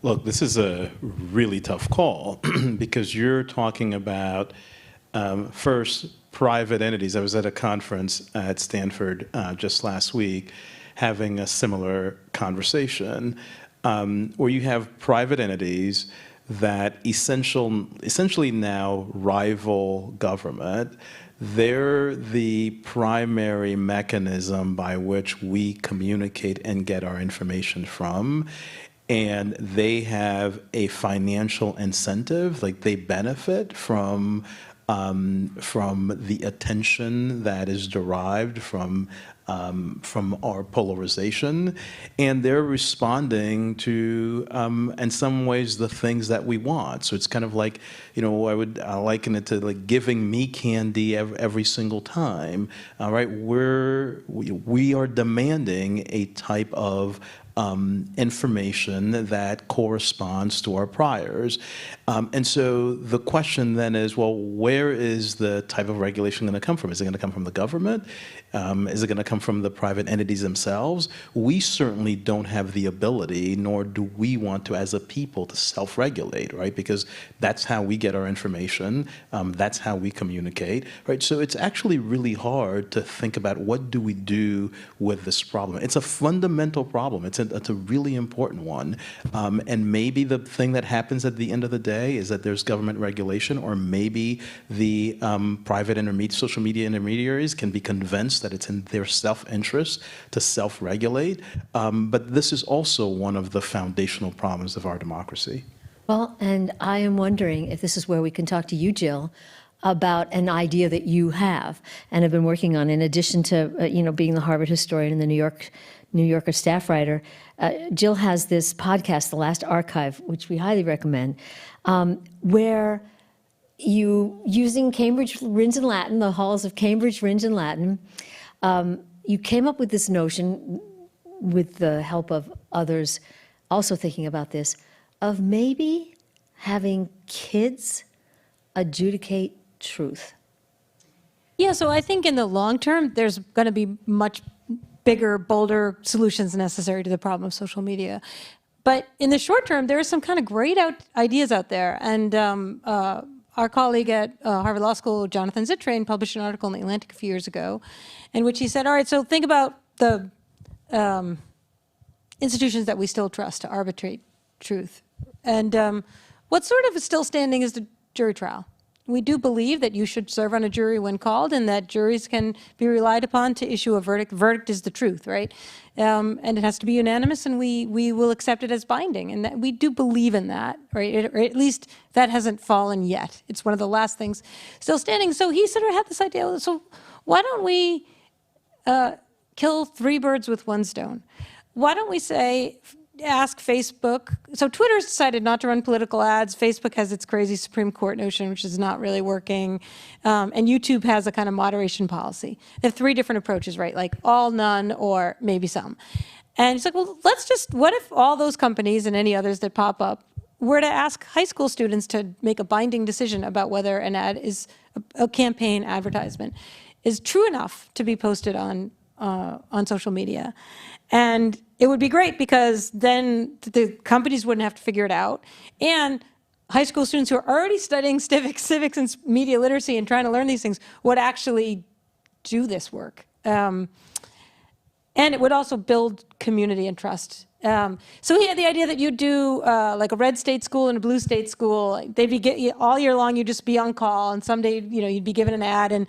Look, this is a really tough call because you're talking about, first, private entities. I was at a conference at Stanford just last week having a similar conversation where you have private entities that essentially now rival government. They're the primary mechanism by which we communicate and get our information from. And they have a financial incentive, like they benefit from the attention that is derived from our polarization, and they're responding to, in some ways, the things that we want. So it's kind of like, you know, I would liken it to like giving me candy every single time. All right, we are demanding a type of information that corresponds to our priors. And so the question then is, well, where is the type of regulation going to come from? Is it going to come from the government? Is it going to come from the private entities themselves? We certainly don't have the ability, nor do we want to as a people, to self-regulate, right? Because that's how we get our information. That's how we communicate, right? So it's actually really hard to think about what do we do with this problem. It's a fundamental problem. It's a really important one. And maybe the thing that happens at the end of the day is that there's government regulation, or maybe the private social media intermediaries can be convinced that it's in their self-interest to self-regulate. But this is also one of the foundational problems of our democracy. Well, and I am wondering if this is where we can talk to you, Jill, about an idea that you have and have been working on, in addition to being the Harvard historian and the New Yorker staff writer. Jill has this podcast, The Last Archive, which we highly recommend, where you, using Cambridge Rins and Latin, the halls of Cambridge Rins and Latin, you came up with this notion, with the help of others also thinking about this, of maybe having kids adjudicate truth. Yeah, so I think in the long term, there's going to be much bigger, bolder solutions necessary to the problem of social media. But in the short term, there are some kind of great ideas out there. And our colleague at Harvard Law School, Jonathan Zittrain, published an article in The Atlantic a few years ago in which he said, all right, so think about the institutions that we still trust to arbitrate truth. And what sort of is still standing is the jury trial. We do believe that you should serve on a jury when called and that juries can be relied upon to issue a verdict. Verdict is the truth, right? And it has to be unanimous, and we will accept it as binding. And that, we do believe in that, right? Or at least that hasn't fallen yet. It's one of the last things still standing. So he sort of had this idea, so why don't we kill three birds with one stone? Why don't we say, ask Facebook. So Twitter's decided not to run political ads. Facebook has its crazy Supreme Court notion, which is not really working. And YouTube has a kind of moderation policy. They have three different approaches, right? Like all, none, or maybe some. And it's like, well, let's just, what if all those companies and any others that pop up were to ask high school students to make a binding decision about whether an ad is, a campaign advertisement is true enough to be posted on social media. And it would be great because then the companies wouldn't have to figure it out. And high school students who are already studying civics and media literacy and trying to learn these things would actually do this work. And it would also build community and trust. So he had the idea that you'd do like a red state school and a blue state school. They'd be all year long, you'd just be on call, and someday, you'd be given an ad, and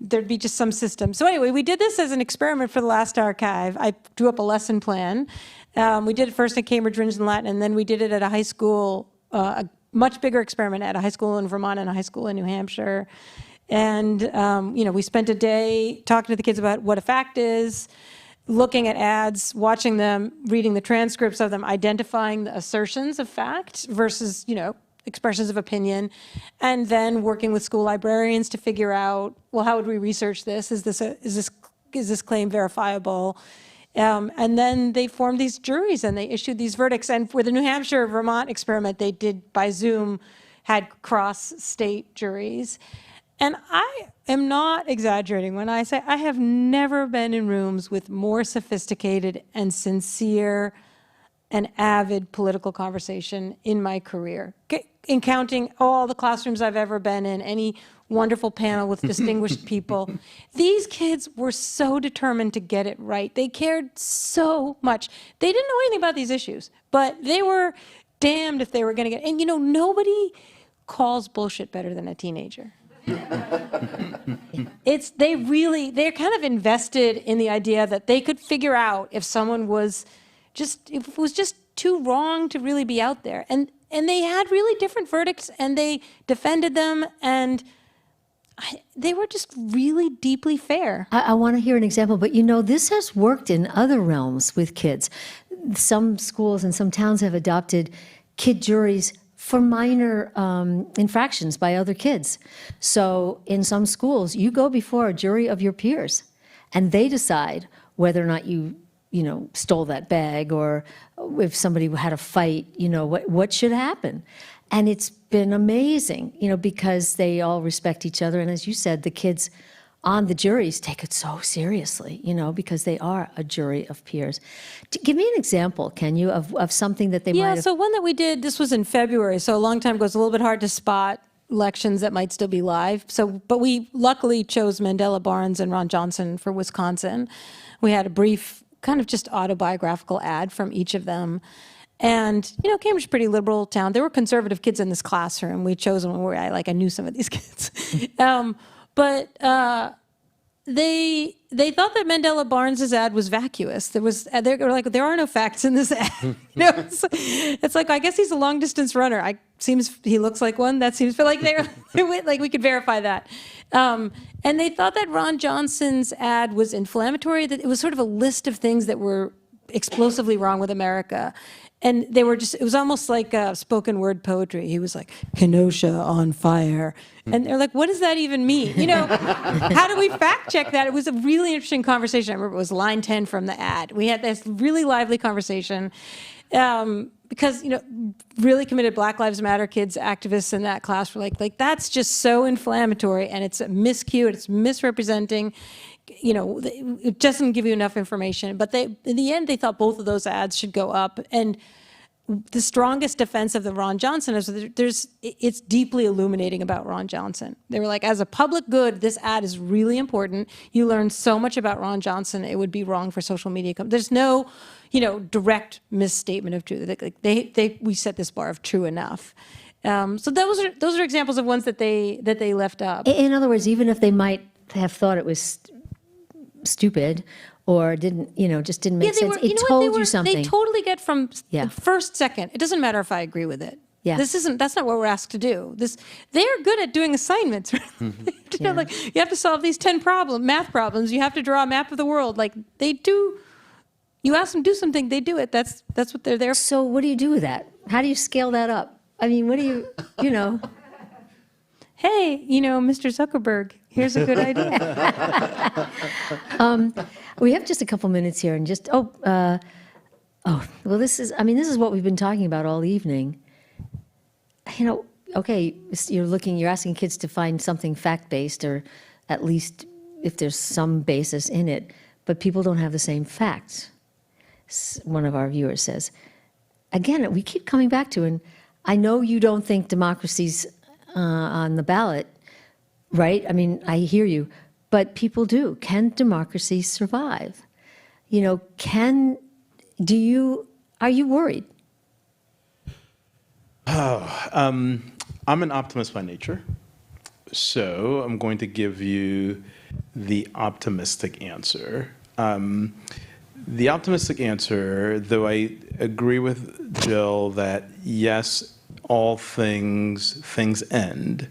there'd be just some system. So anyway, we did this as an experiment for the last archive. I drew up a lesson plan. We did it first at Cambridge Rins and Latin, and then we did it at a high school, a much bigger experiment at a high school in Vermont and a high school in New Hampshire. And we spent a day talking to the kids about what a fact is, looking at ads, watching them, reading the transcripts of them, identifying the assertions of fact versus, expressions of opinion, and then working with school librarians to figure out, well, how would we research this? Is this claim verifiable? And then they formed these juries and they issued these verdicts. And for the New Hampshire Vermont experiment, they did by Zoom, had cross-state juries. And I am not exaggerating when I say I have never been in rooms with more sophisticated and sincere and avid political conversation in my career. In counting all the classrooms I've ever been in, any wonderful panel with distinguished people. These kids were so determined to get it right. They cared so much. They didn't know anything about these issues, but they were damned if they were going to get, and nobody calls bullshit better than a teenager. They're kind of invested in the idea that they could figure out if someone was if it was just too wrong to really be out there. And they had really different verdicts, and they defended them, and they were just really deeply fair. I want to hear an example, but this has worked in other realms with kids. Some schools and some towns have adopted kid juries for minor infractions by other kids. So in some schools, you go before a jury of your peers, and they decide whether or not you stole that bag, or if somebody had a fight, what should happen. And it's been amazing, because they all respect each other. And as you said, the kids on the juries take it so seriously, because they are a jury of peers. Give me an example, can you, of something that they might have... Yeah, so one that we did, this was in February, so a long time ago. It's a little bit hard to spot elections that might still be live. But we luckily chose Mandela Barnes and Ron Johnson for Wisconsin. We had a brief kind of just autobiographical ad from each of them. And, Cambridge is a pretty liberal town. There were conservative kids in this classroom. We chose them where I knew some of these kids. But they thought that Mandela Barnes' ad was vacuous. They were like, there are no facts in this ad. It's like, I guess he's a long distance runner. He looks like one. That seems, but we could verify that. And they thought that Ron Johnson's ad was inflammatory, that it was sort of a list of things that were explosively wrong with America. And they were just, it was almost like spoken word poetry. He was like, Kenosha on fire. And they're like, what does that even mean? You know, how do we fact check that? It was a really interesting conversation. I remember it was line 10 from the ad. We had this really lively conversation because, you know, really committed Black Lives Matter kids, activists in that class were like that's just so inflammatory and it's miscued, it's misrepresenting. You know, it doesn't give you enough information. But in the end, they thought both of those ads should go up. And the strongest defense of the Ron Johnson is it's deeply illuminating about Ron Johnson. They were like, as a public good, this ad is really important. You learn so much about Ron Johnson. It would be wrong for social media. There's no, you know, direct misstatement of truth. We set this bar of true enough. So those are examples of ones that they left up. In other words, even if they might have thought it was stupid or didn't, you know, just didn't make sense. It told you something. They totally get from the first second. It doesn't matter if I agree with it. Yeah. That's not what we're asked to do. They're good at doing assignments. Like you have to solve these 10 math problems. You have to draw a map of the world. Like they do. You ask them to do something, they do it. That's what they're there for. So what do you do with that? How do you scale that up? I mean, what do you know? Hey, you know, Mr. Zuckerberg, here's a good idea. We have just a couple minutes here, and just well, this is what we've been talking about all evening. You know, okay, you're asking kids to find something fact-based, or at least if there's some basis in it, but people don't have the same facts. One of our viewers says. Again, we keep coming back to, and I know you don't think democracy's on the ballot, right? I mean, I hear you, but people do. Can democracy survive? You know, are you worried? I'm an optimist by nature, so I'm going to give you the optimistic answer. The optimistic answer, though I agree with Jill that yes, all things end,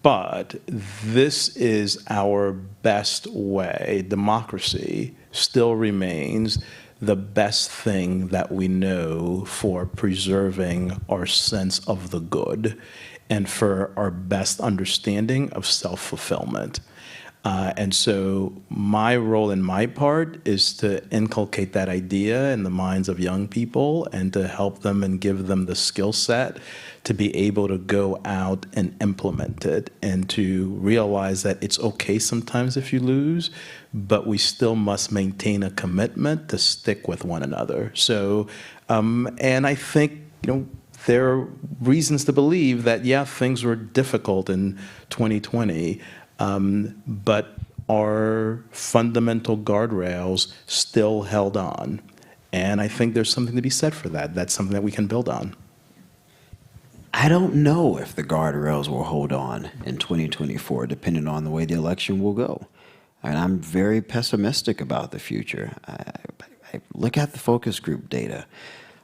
but this is our best way. Democracy still remains the best thing that we know for preserving our sense of the good and for our best understanding of self-fulfillment. And so my role and my part is to inculcate that idea in the minds of young people and to help them and give them the skill set to be able to go out and implement it and to realize that it's okay sometimes if you lose, but we still must maintain a commitment to stick with one another. So, and I think, you know, there are reasons to believe that, yeah, things were difficult in 2020, but our fundamental guardrails still held on. And I think there's something to be said for that. That's something that we can build on. I don't know if the guardrails will hold on in 2024, depending on the way the election will go. And I'm very pessimistic about the future. I look at the focus group data.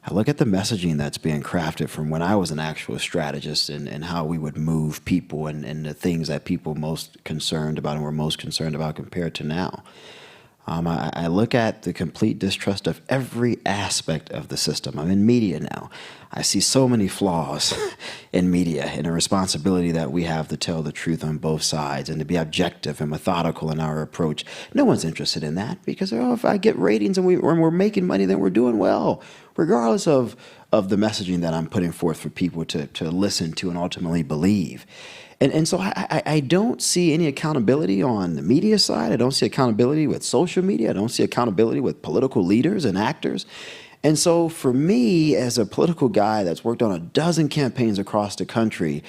I look at the messaging that's being crafted from when I was an actual strategist and how we would move people and the things that people most concerned about and were most concerned about compared to now. I look at the complete distrust of every aspect of the system. I'm in media now. I see so many flaws in media and a responsibility that we have to tell the truth on both sides and to be objective and methodical in our approach. No one's interested in that because if I get ratings and we're making money, then we're doing well, regardless of the messaging that I'm putting forth for people to listen to and ultimately believe. And so I don't see any accountability on the media side. I don't see accountability with social media. I don't see accountability with political leaders and actors. And so for me, as a political guy that's worked on a dozen campaigns across the country,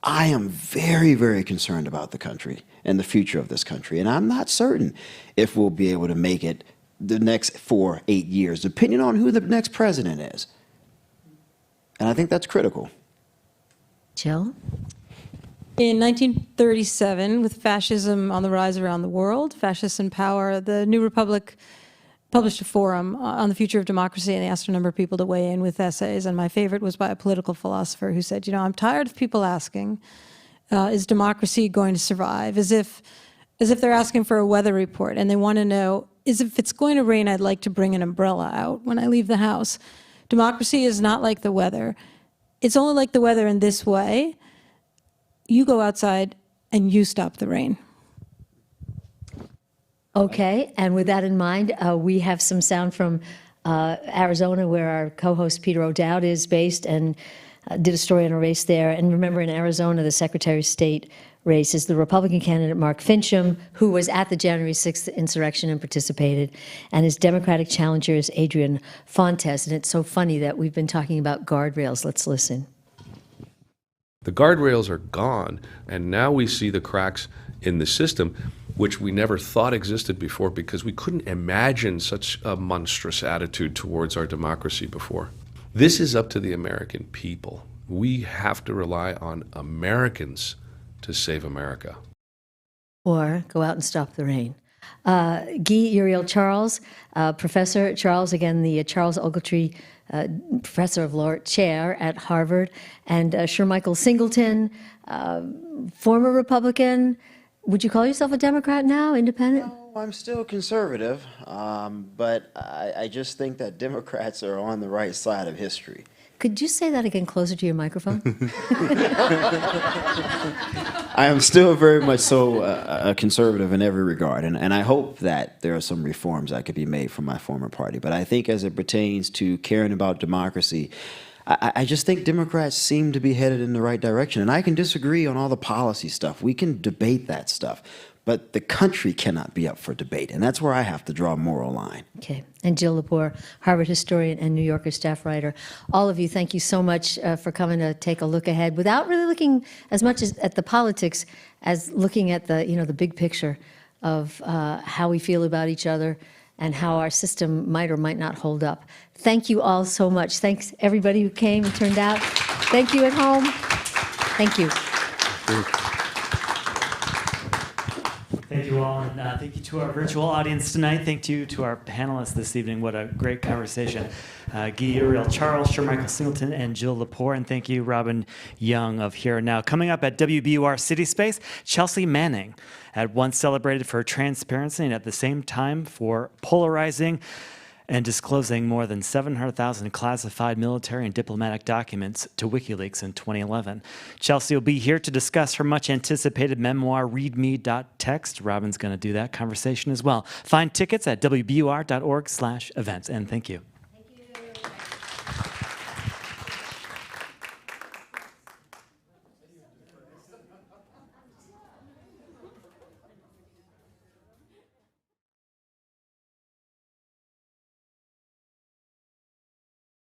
I am very, very concerned about the country and the future of this country. And I'm not certain if we'll be able to make it the next 4, 8 years, depending on who the next president is. And I think that's critical. Jill? In 1937, with fascism on the rise around the world, fascists in power, the New Republic published a forum on the future of democracy, and they asked a number of people to weigh in with essays. And my favorite was by a political philosopher who said, you know, I'm tired of people asking, is democracy going to survive? As if they're asking for a weather report, and they want to know, is if it's going to rain, I'd like to bring an umbrella out when I leave the house. Democracy is not like the weather. It's only like the weather in this way. You go outside and you stop the rain. Okay, and with that in mind, we have some sound from Arizona, where our co-host Peter O'Dowd is based, and did a story on a race there. And remember, in Arizona, the Secretary of State race is the Republican candidate Mark Fincham, who was at the January 6th insurrection and participated, and his Democratic challenger is Adrian Fontes. And it's so funny that we've been talking about guardrails. Let's listen. The guardrails are gone, and now we see the cracks in the system, which we never thought existed before because we couldn't imagine such a monstrous attitude towards our democracy before. This is up to the American people. We have to rely on Americans to save America. Or go out and stop the rain. Guy Uriel Charles, Professor Charles, again, the Charles Ogletree Professor of Law Chair at Harvard, and Sir Michael Singleton, former Republican. Would you call yourself a Democrat now, independent? No, I'm still conservative, but I just think that Democrats are on the right side of history. Could you say that again closer to your microphone? I am still very much so a conservative in every regard, and I hope that there are some reforms that could be made from my former party. But I think as it pertains to caring about democracy, I just think Democrats seem to be headed in the right direction. And I can disagree on all the policy stuff. We can debate that stuff. But the country cannot be up for debate. And that's where I have to draw a moral line. Okay. And Jill Lepore, Harvard historian and New Yorker staff writer. All of you, thank you so much for coming to take a look ahead without really looking as much at the politics as looking at the big picture of how we feel about each other and how our system might or might not hold up. Thank you all so much. Thanks everybody who came and turned out. Thank you at home. Thank you. Thank you all, and thank you to our virtual audience tonight. Thank you to our panelists this evening. What a great conversation. Guy Uriel Charles, Sir Michael Singleton, and Jill Lepore. And thank you, Robin Young of Here and Now. Coming up at WBUR City Space, Chelsea Manning, at once celebrated for transparency and at the same time for polarizing and disclosing more than 700,000 classified military and diplomatic documents to WikiLeaks in 2011. Chelsea will be here to discuss her much-anticipated memoir, ReadMe.text. Robin's going to do that conversation as well. Find tickets at wbur.org/events, and thank you.